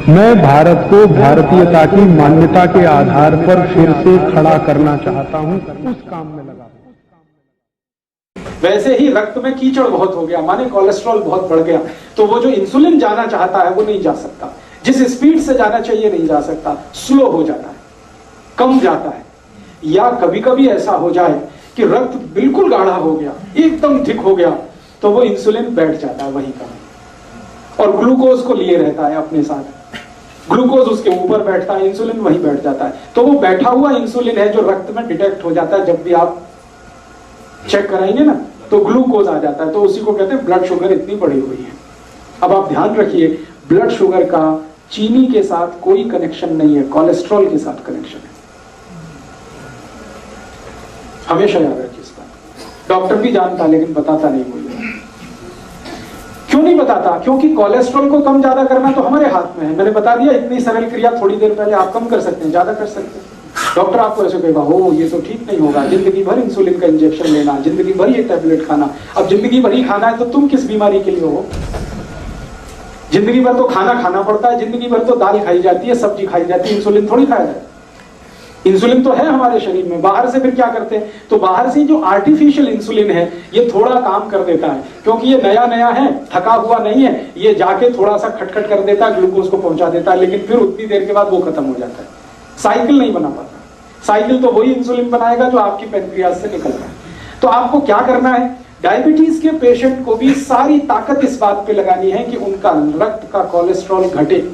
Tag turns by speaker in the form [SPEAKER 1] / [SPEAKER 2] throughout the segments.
[SPEAKER 1] मैं भारत को भारतीयता की मान्यता के आधार पर फिर से खड़ा करना चाहता हूं, उस काम में लगा।
[SPEAKER 2] वैसे ही रक्त में कीचड़ बहुत हो गया, माने कोलेस्ट्रॉल बहुत बढ़ गया, तो वो जो इंसुलिन जाना चाहता है वो नहीं जा सकता, जिस स्पीड से जाना चाहिए नहीं जा सकता, स्लो हो जाता है, कम जाता है। या कभी कभी ऐसा हो जाए कि रक्त बिल्कुल गाढ़ा हो गया, एकदम थिक हो गया, तो वो इंसुलिन बैठ जाता है वहीं का, और ग्लूकोज को लिए रहता है अपने साथ, ग्लूकोज उसके ऊपर बैठता है, इंसुलिन वहीं बैठ जाता है। तो वो बैठा हुआ इंसुलिन है जो रक्त में डिटेक्ट हो जाता है, जब भी आप चेक कराएंगे ना तो ग्लूकोज आ जाता है, तो उसी को कहते हैं ब्लड शुगर इतनी बढ़ी हुई है। अब आप ध्यान रखिए, ब्लड शुगर का चीनी के साथ कोई कनेक्शन नहीं है, कोलेस्ट्रॉल के साथ कनेक्शन है, हमेशा याद रखिए इस बात। डॉक्टर भी जानता लेकिन बताता नहीं कोई। क्यों नहीं बताता? क्योंकि कोलेस्ट्रॉल को कम ज्यादा करना तो हमारे हाथ में है। मैंने बता दिया, इतनी सरल क्रिया थोड़ी देर पहले, आप कम कर सकते हैं, ज्यादा कर सकते हैं। डॉक्टर आपको ऐसे कहेगा, हो ये तो ठीक नहीं होगा, जिंदगी भर इंसुलिन का इंजेक्शन लेना, जिंदगी भर ये टैबलेट खाना। अब जिंदगी भर ही खाना है तो तुम किस बीमारी के लिए हो? जिंदगी भर तो खाना खाना पड़ता है, जिंदगी भर तो दाल खाई जाती है, सब्जी खाई जाती है, इंसुलिन थोड़ी खाया जाता है। इंसुलिन तो है हमारे शरीर में, बाहर से फिर क्या करते हैं? तो बाहर से जो आर्टिफिशियल इंसुलिन है ये थोड़ा काम कर देता है, क्योंकि ये नया नया है, थका हुआ नहीं है, ये जाके थोड़ा सा खटखट कर देता है, ग्लूकोज को पहुंचा देता है, लेकिन फिर उतनी देर के बाद वो खत्म हो जाता है। साइकिल नहीं बना पाता। साइकिल तो वही इंसुलिन बनाएगा जो आपकी पैनक्रियाज से निकल रहा है। तो आपको क्या करना है? डायबिटीज के पेशेंट को भी सारी ताकत इस बात पे लगानी है कि उनका रक्त का कोलेस्ट्रॉल घटे,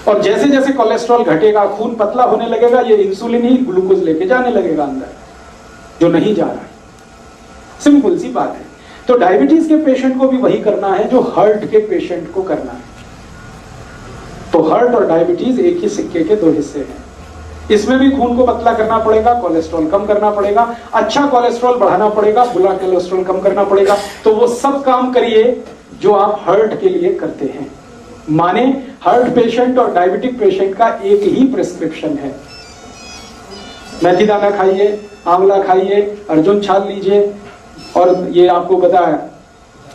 [SPEAKER 2] और जैसे जैसे कोलेस्ट्रॉल घटेगा, खून पतला होने लगेगा, ये इंसुलिन ही ग्लूकोज लेके जाने लगेगा अंदर, जो नहीं जा रहा है। सिंपल सी बात है। तो डायबिटीज के पेशेंट को भी वही करना है जो हार्ट के पेशेंट को करना है। तो हार्ट और डायबिटीज एक ही सिक्के के दो हिस्से हैं। इसमें भी खून को पतला करना पड़ेगा, कोलेस्ट्रॉल कम करना पड़ेगा, अच्छा कोलेस्ट्रॉल बढ़ाना पड़ेगा, बुरा कोलेस्ट्रॉल कम करना पड़ेगा। तो वो सब काम करिए जो आप हार्ट के लिए करते हैं। माने हार्ट पेशेंट और डायबिटिक पेशेंट का एक ही प्रिस्क्रिप्शन है। मेथी दाना खाइए, आंवला खाइए, अर्जुन छाल लीजिए, और ये आपको पता है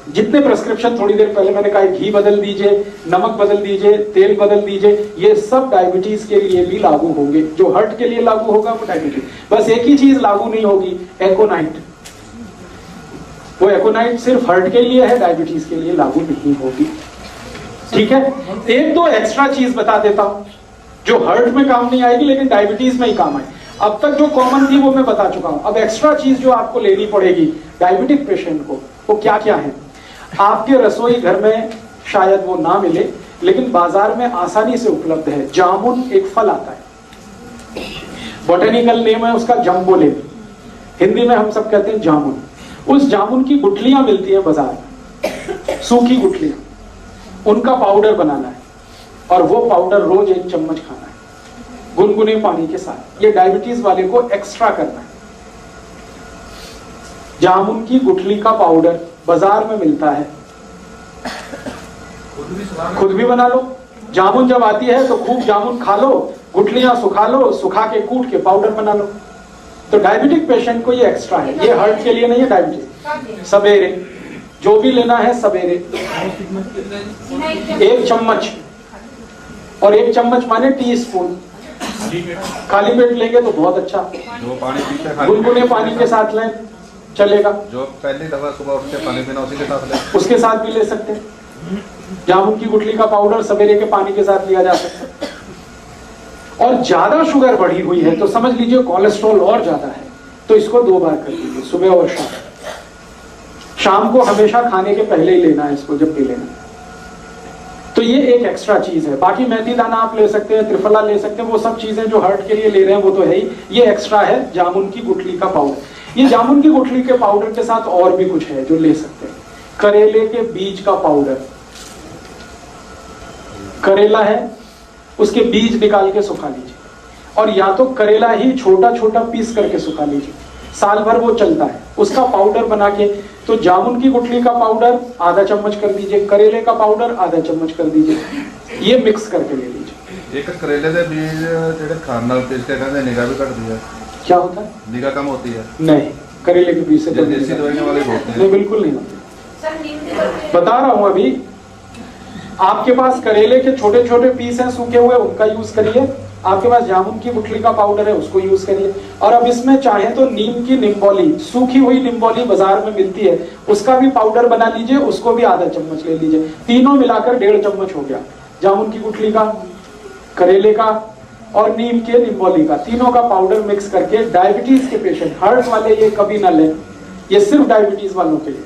[SPEAKER 2] जितने प्रिस्क्रिप्शन थोड़ी देर पहले मैंने कहा, घी बदल दीजिए, नमक बदल दीजिए, तेल बदल दीजिए, ये सब डायबिटीज के लिए भी लागू होंगे। जो हार्ट के लिए लागू होगा वो डायबिटीज। बस एक ही चीज लागू नहीं होगी, एकोनाइट। वो एकोनाइट सिर्फ हार्ट के लिए है, डायबिटीज के लिए लागू नहीं होगी। ठीक है? एक दो एक्स्ट्रा चीज बता देता हूं जो हार्ट में काम नहीं आएगी लेकिन डायबिटीज में ही काम आए। अब तक जो कॉमन थी वो मैं बता चुका हूं। अब एक्स्ट्रा चीज जो आपको लेनी पड़ेगी डायबिटिक पेशेंट को, वो क्या क्या है? आपके रसोई घर में शायद वो ना मिले, लेकिन बाजार में आसानी से उपलब्ध है। जामुन एक फल आता है, बोटेनिकल नेम है उसका जम्बोले, हिंदी में हम सब कहते हैं जामुन। उस जामुन की गुठलियां मिलती है बाजार में, सूखी गुठलियां, उनका पाउडर बनाना है, और वो पाउडर रोज 1 चम्मच खाना है गुनगुने पानी के साथ। ये डायबिटीज वाले को एक्स्ट्रा करना है। जामुन की गुठली का पाउडर बाजार में मिलता है, खुद भी बना लो। जामुन जब आती है तो खूब जामुन खा लो, गुठलियां सुखा लो, सुखा के कूट के पाउडर बना लो। तो डायबिटिक पेशेंट को ये एक्स्ट्रा है, ये हार्ट के लिए नहीं है। डायबिटीज सवेरे जो भी लेना है, सवेरे 1 चम्मच, और 1 चम्मच माने टीस्पून। खाली पेट लेंगे तो बहुत अच्छा, गुनगुने पानी के साथ लें चलेगा। जो पहली दफा सुबह उठ के पानी पीना उसी के साथ ले, उसके साथ भी ले सकते हैं। जामुन की गुठली का पाउडर सवेरे के पानी के साथ लिया जा सकता है। और ज्यादा शुगर बढ़ी हुई है तो समझ लीजिए कोलेस्ट्रॉल और ज्यादा है, तो इसको 2 बार कर लीजिए, सुबह और शाम। शाम को हमेशा खाने के पहले ही लेना है इसको, जब भी लेना। तो ये एक एक्स्ट्रा चीज है। बाकी मेथी दाना आप ले सकते हैं, त्रिफला ले सकते हैं, वो सब चीजें जो हार्ट के लिए ले रहे हैं वो तो है ही। ये एक्स्ट्रा है जामुन की गुठली का पाउडर। ये जामुन की गुठली के पाउडर के साथ और भी कुछ है जो ले सकते हैं। करेले के बीज का पाउडर, करेला है उसके बीज निकाल के सुखा लीजिए, और या तो करेला ही छोटा छोटा पीस करके सुखा लीजिए, साल भर वो चलता है। उसका पाउडर बना के, तो जामुन की गुठली का पाउडर आधा चम्मच कर दीजिए, करेले का पाउडर आधा चम्मच कर दीजिए, ये मिक्स करके ले लीजिए।
[SPEAKER 3] एक करेले के बीज जेडे खान नाल पीस के खांदे निगाह भी घटदी है।
[SPEAKER 2] क्या होता है?
[SPEAKER 3] निगाह कम होती है।
[SPEAKER 2] नहीं, करेले के बीज से तो
[SPEAKER 3] देसी दवाइयां वाले होते हैं।
[SPEAKER 2] नहीं, बिल्कुल नहीं होते। बता रहा हूं अभी, आपके पास करेले के छोटे छोटे पीस हैं सूखे हुए, उनका यूज करिए। आपके पास जामुन की गुठली का पाउडर है, उसको यूज करिए। और अब इसमें चाहे तो नीम की निम्बोली, सूखी हुई निम्बोली बाजार में मिलती है, उसका भी पाउडर बना लीजिए, उसको भी आधा चम्मच ले लीजिए। तीनों मिलाकर 1.5 चम्मच हो गया। जामुन की गुठली का, करेले का और नीम के निम्बोली का, तीनों का पाउडर मिक्स करके डायबिटीज के पेशेंट, हार्ट वाले ये कभी ना लें, ये सिर्फ डायबिटीज वालों के लिए।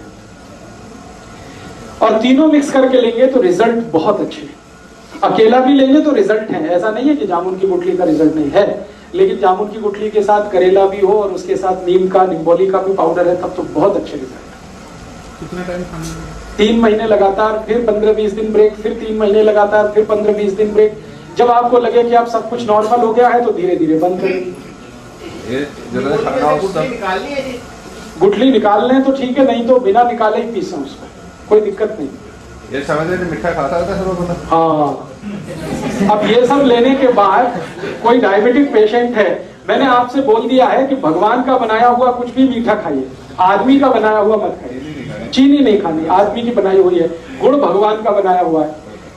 [SPEAKER 2] और तीनों मिक्स करके लेंगे तो रिजल्ट बहुत अच्छे हैं। अकेला भी लेंगे तो रिजल्ट है, ऐसा नहीं है कि जामुन की गुठली का रिजल्ट नहीं है, लेकिन जामुन की गुठली के साथ करेला भी हो और उसके साथ नीम का, निम्बोली का भी पाउडर है, तब तो बहुत अच्छे रिजल्ट है।
[SPEAKER 1] कितना टाइम खाना?
[SPEAKER 2] 3 महीने लगातार, फिर 15-20 दिन ब्रेक, फिर 3 महीने लगातार, फिर 15-20 दिन ब्रेक। जब आपको लगे कि आप सब कुछ नॉर्मल हो गया है तो धीरे धीरे बंद करें। गुठली निकाल लें तो ठीक है, नहीं तो बिना निकाले ही पीसें उसको, कोई दिक्कत नहीं।
[SPEAKER 3] ये समझ रहे मिठा खाता था सब लोगों ने।
[SPEAKER 2] हाँ, अब ये सब लेने के बाद कोई डायबिटिक पेशेंट है, मैंने आपसे बोल दिया है कि भगवान का बनाया हुआ कुछ भी मीठा खाइए, आदमी का बनाया हुआ मत खाइए। चीनी नहीं खानी, आदमी की बनाई हुई है। गुड़ भगवान का बनाया हुआ है।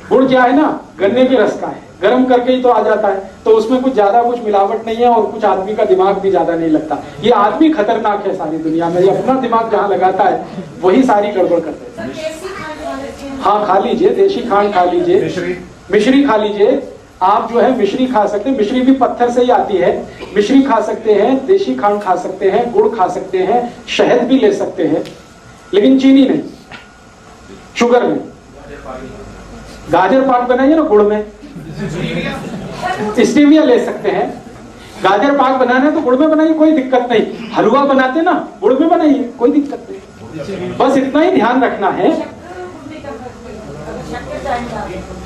[SPEAKER 2] गुड़ क्या है ना, गन्ने के रस का है, गर्म करके ही तो आ जाता है, तो उसमें कुछ ज्यादा कुछ मिलावट नहीं है और कुछ आदमी का दिमाग भी ज्यादा नहीं लगता। ये आदमी खतरनाक है सारी दुनिया में, ये अपना दिमाग जहाँ लगाता है वही सारी गड़बड़ कर देता है। हाँ, खा लीजिए, देशी खांड खा लीजिए, मिश्री खा लीजिए। आप जो है मिश्री खा सकते हैं, मिश्री भी पत्थर से ही आती है। मिश्री खा सकते हैं, देशी खांड खा सकते हैं, गुड़ खा सकते हैं, शहद भी ले सकते हैं, लेकिन चीनी नहीं, शुगर नहीं। गाजर पाक बनाइए ना गुड़ में, स्टीविया ले सकते हैं। गाजर पाक बनाना है तो गुड़ में बनाइए, कोई दिक्कत नहीं। हलवा बनाते ना, गुड़ में बनाइए, कोई दिक्कत नहीं। बस इतना ही ध्यान रखना है।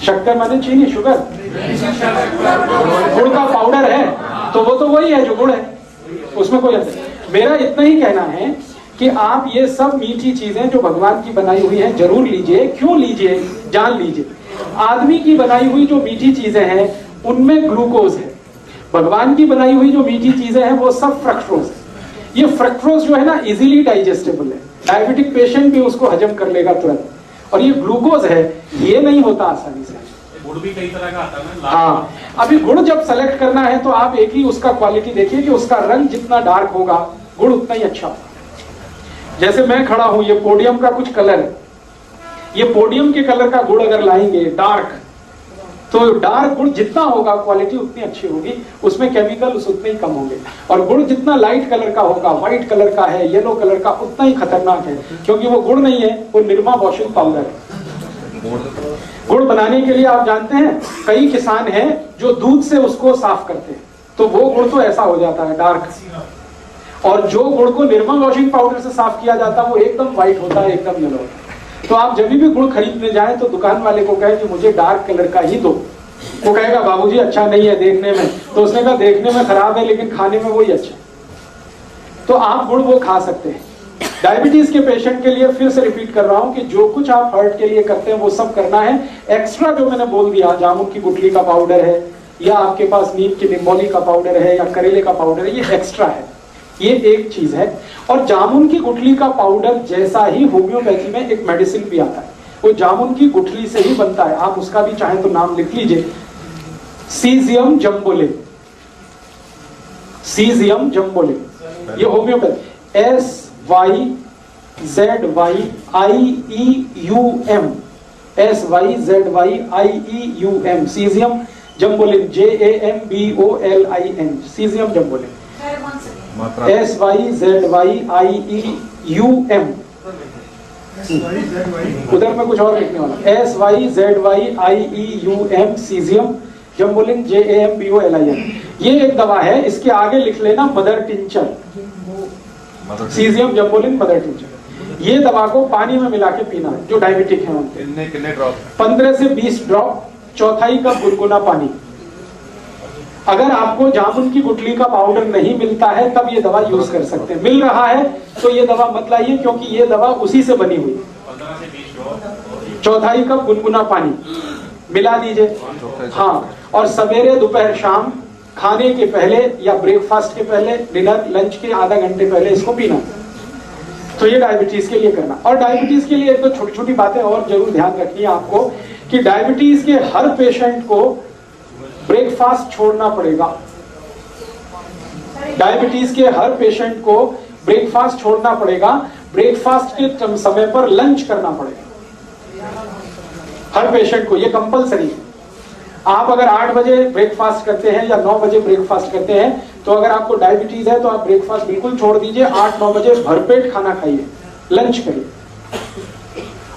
[SPEAKER 2] शक्कर माने चीनी, शुगर, गुड़ का पाउडर है तो वो तो वही है जो गुड़ है, उसमें कोई अंतर। मेरा इतना ही कहना है कि आप ये सब मीठी चीजें जो भगवान की बनाई हुई हैं जरूर लीजिए। क्यों लीजिए, जान लीजिए। आदमी की बनाई हुई जो मीठी चीजें हैं उनमें ग्लूकोज है, भगवान की बनाई हुई जो मीठी चीजें हैं वो सब फ्रक्टोज है। ये फ्रक्टोज जो है ना इजीली डाइजेस्टेबल है, डायबिटिक पेशेंट भी उसको हजम कर लेगा तुरंत। और ये ग्लूकोज है, ये नहीं होता आसानी से।
[SPEAKER 4] गुड़ भी कई तरह का आता है ना।
[SPEAKER 2] हाँ, अभी गुड़ जब सेलेक्ट करना है तो आप एक ही उसका क्वालिटी देखिए कि उसका रंग जितना डार्क होगा गुड़ उतना ही अच्छा होगा। जैसे मैं खड़ा हूं, ये पोडियम का कुछ कलर है, ये पोडियम के कलर का गुड़ अगर लाएंगे डार्क, तो डार्क गुड़ जितना होगा क्वालिटी उतनी अच्छी होगी, उसमें केमिकल्स उतने ही कम होंगे। और गुड़ जितना लाइट कलर का होगा, व्हाइट कलर का है, येलो कलर का, उतना ही खतरनाक है, क्योंकि वो गुड़ नहीं है, वो निरमा वॉशिंग पाउडर है। गुड़ बनाने के लिए आप जानते हैं कई किसान हैं जो दूध से उसको साफ करते हैं, तो वो गुड़ तो ऐसा हो जाता है डार्क। और जो गुड़ को निरमा वॉशिंग पाउडर से साफ किया जाता है वो एकदम व्हाइट होता है, एकदम येलो होता है। तो आप जब भी गुड़ खरीदने जाएं तो दुकान वाले को कहें कि मुझे डार्क कलर का ही दो। वो कहेगा बाबूजी अच्छा नहीं है देखने में, तो उसने कहा देखने में खराब है लेकिन खाने में वही अच्छा। तो आप गुड़ वो खा सकते हैं। डायबिटीज के पेशेंट के लिए फिर से रिपीट कर रहा हूं कि जो कुछ आप हार्ट के लिए करते हैं वो सब करना है। एक्स्ट्रा जो मैंने बोल दिया, जामुन की गुठली का पाउडर है, या आपके पास नीम की निम्बोली का पाउडर है, या करेले का पाउडर है, ये एक्स्ट्रा है, ये एक चीज है। और जामुन की गुठली का पाउडर जैसा ही होम्योपैथी में एक मेडिसिन भी आता है, वो जामुन की गुठली से ही बनता है। आप उसका भी चाहे तो नाम लिख लीजिए, सीजियम जम्बोलिन। सीजियम जम्बोलिन, ये homeopathy, SYZYIEUM, SYZYIEUM, syzygium jambolanum, JAMBOLIN, syzygium jambolanum, SYZYIEUM। उधर में कुछ और लिखने वाला, SYZYIEUM, सीजियम जम्बोलिन, JAMBOLIN। ये एक दवा है, इसके आगे लिख लेना mother tincture, syzygium jambolanum mother tincture. ये दवा को पानी में मिला के पीना है जो डायबिटिक है उनके।
[SPEAKER 3] कितने ड्रॉप?
[SPEAKER 2] 15 से 20 ड्रॉप, चौथाई कप गुनगुना पानी। अगर आपको जामुन की गुठली का पाउडर नहीं मिलता है तब ये दवा यूज कर सकते हैं। मिल रहा है तो ये दवा मत लाइए, क्योंकि ये दवा उसी से बनी हुई।
[SPEAKER 4] 15 से 20 ड्रॉप,
[SPEAKER 2] चौथाई कप गुनगुना पानी मिला दीजिए। हाँ, और सवेरे दोपहर शाम खाने के पहले या ब्रेकफास्ट के पहले, डिनर लंच के आधा घंटे पहले इसको पीना। तो ये डायबिटीज के लिए करना। और डायबिटीज के लिए एक तो छोटी छोटी बातें और जरूर ध्यान रखनी है आपको कि डायबिटीज के हर पेशेंट को ब्रेकफास्ट छोड़ना पड़ेगा। डायबिटीज के हर पेशेंट को ब्रेकफास्ट छोड़ना पड़ेगा, ब्रेकफास्ट के समय पर लंच करना पड़ेगा हर पेशेंट को, ये कंपलसरी है। आप अगर 8 बजे ब्रेकफास्ट करते हैं या 9 बजे ब्रेकफास्ट करते हैं, तो अगर आपको डायबिटीज है तो आप ब्रेकफास्ट बिल्कुल छोड़ दीजिए, 8-9 बजे भरपेट खाना खाइए, लंच करिए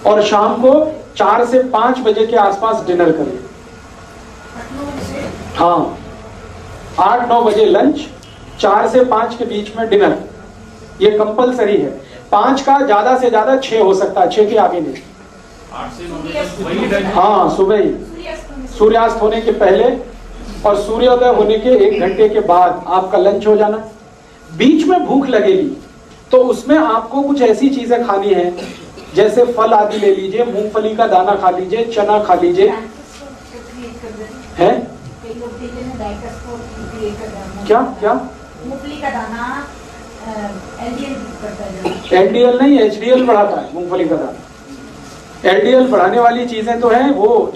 [SPEAKER 2] और शाम को 4 से 5 बजे के आसपास डिनर करिए। हाँ, 8-9 बजे लंच, 4 से 5 के बीच में डिनर, ये कंपलसरी है। 5 का ज्यादा से ज्यादा 6 हो सकता है, 6 के आगे नहीं।
[SPEAKER 4] 8 से 9 बजे तक वही टाइम।
[SPEAKER 2] हाँ, सुबह ही, सूर्यास्त होने के पहले और सूर्योदय होने के 1 घंटे के बाद आपका लंच हो जाना। बीच में भूख लगेगी तो उसमें आपको कुछ ऐसी चीजें खानी है, जैसे फल आदि ले लीजिए, मूंगफली का दाना खा लीजिए, चना खा लीजिए। है क्या क्या
[SPEAKER 5] मूंगफली का दाना एलडीएल करता है,
[SPEAKER 2] एलडीएल नहीं, एचडीएल बढ़ाता है मूंगफली का दाना। एलडीएल बढ़ाने वाली चीजें तो हैं वो